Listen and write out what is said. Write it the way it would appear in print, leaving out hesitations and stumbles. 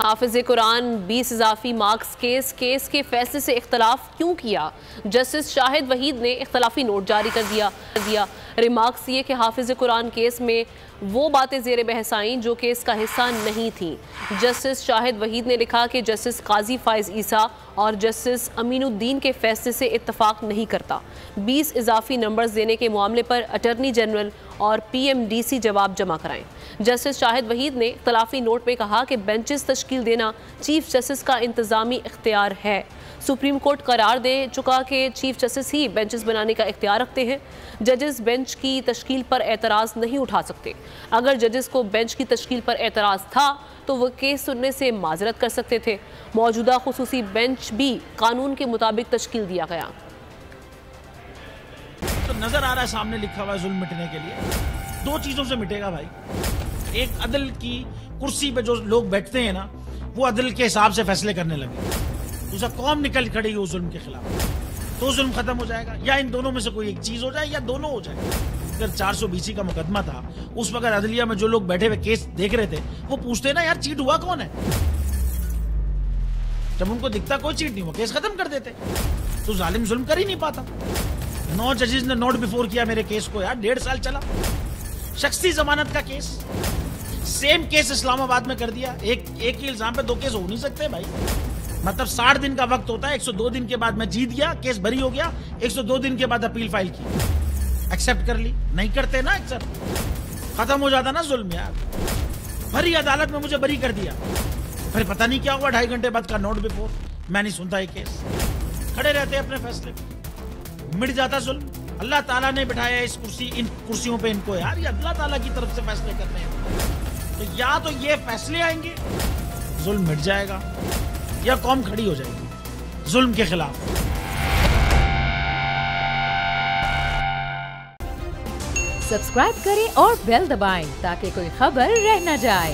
हाफिज Quran 20 इजाफी marks case के फैसले से इख्तलाफ क्यों किया? जस्टिस शाहिद वहीद ने इख्तलाफी नोट जारी कर दिया। रिमार्क्स ये कि हाफिज कुरान केस में वो बातें ज़ेर बहस आईं जो केस का हिस्सा नहीं थी। जस्टिस शाहिद वहीद ने लिखा कि जस्टिस काजी फाइज ईसा और जस्टिस अमीनुद्दीन के फैसले से इत्तफाक नहीं करता। 20 इजाफी नंबर्स देने के मामले पर अटर्नी जनरल और PMDC जवाब जमा कराएं। जस्टिस शाहिद वहीद ने इख्तलाफी नोट में कहा कि बेंचेस तश्कील देना चीफ जस्टिस का इंतज़ामी इख्तियार है। सुप्रीम कोर्ट करार दे चुका कि चीफ जस्टिस ही बेंचेस बनाने का इख्तियार रखते हैं। जजेस बेंच की तश्कील पर एतराज़ नहीं उठा सकते। अगर जजेस को बेंच की तश्कील पर एतराज़ था तो वह केस सुनने से माजरत कर सकते थे। मौजूदा खुसूसी बेंच भी कानून के मुताबिक तश्कील दिया गया। तो नजर आ रहा है सामने लिखा हुआ है जुल्म मिटने के लिए। दो चीजों से मिटेगा भाई, एक अदल की कुर्सी पे जो लोग बैठते हैं ना, वो अदल के हिसाब से फैसले करने लगे। दूसरा कौम निकल खड़ी उस जुल्म के खिलाफ, तो जुल्म खत्म हो जाएगा। या इन दोनों में से कोई एक चीज हो जाए या दोनों हो जाए। अगर 420 का मुकदमा था, उस वक्त अदलिया में जो लोग बैठे हुए केस देख रहे थे वो पूछते ना यार चीट हुआ कौन है। जब उनको दिखता कोई चीट नहीं हुआ, केस खत्म कर देते। तो जालिम जुल्म कर ही नहीं पाता। 9 जजेस ने नोट बिफोर किया मेरे केस को यार, 1.5 साल चला। शख्सी जमानत का केस, सेम केस इस्लामाबाद में कर दिया। एक ही इल्जाम पे 2 केस हो नहीं सकते भाई। मतलब 60 दिन का वक्त होता है। 102 दिन के बाद मैं जीत गया, केस बरी हो गया। 102 दिन के बाद अपील फाइल की, एक्सेप्ट कर ली। नहीं करते ना एक्सेप्ट, खत्म हो जाता ना जुल्म यार। भरी अदालत में मुझे बरी कर दिया, फिर पता नहीं क्या हुआ 2.5 घंटे बाद का नोट बिफोर। मैं नहीं सुनता ये केस, खड़े रहते अपने फैसले पे, मिट जाता जुल्म। अल्लाह ताला ने बिठाया इन कुर्सियों पे इनको यार, ये अल्लाह ताला की तरफ से फैसले करने हैं। तो या तो ये फैसले आएंगे, जुल्म मिट जाएगा, या कौम खड़ी हो जाएगी जुल्म के खिलाफ। सब्सक्राइब करें और बेल दबाएं ताकि कोई खबर रह न जाए।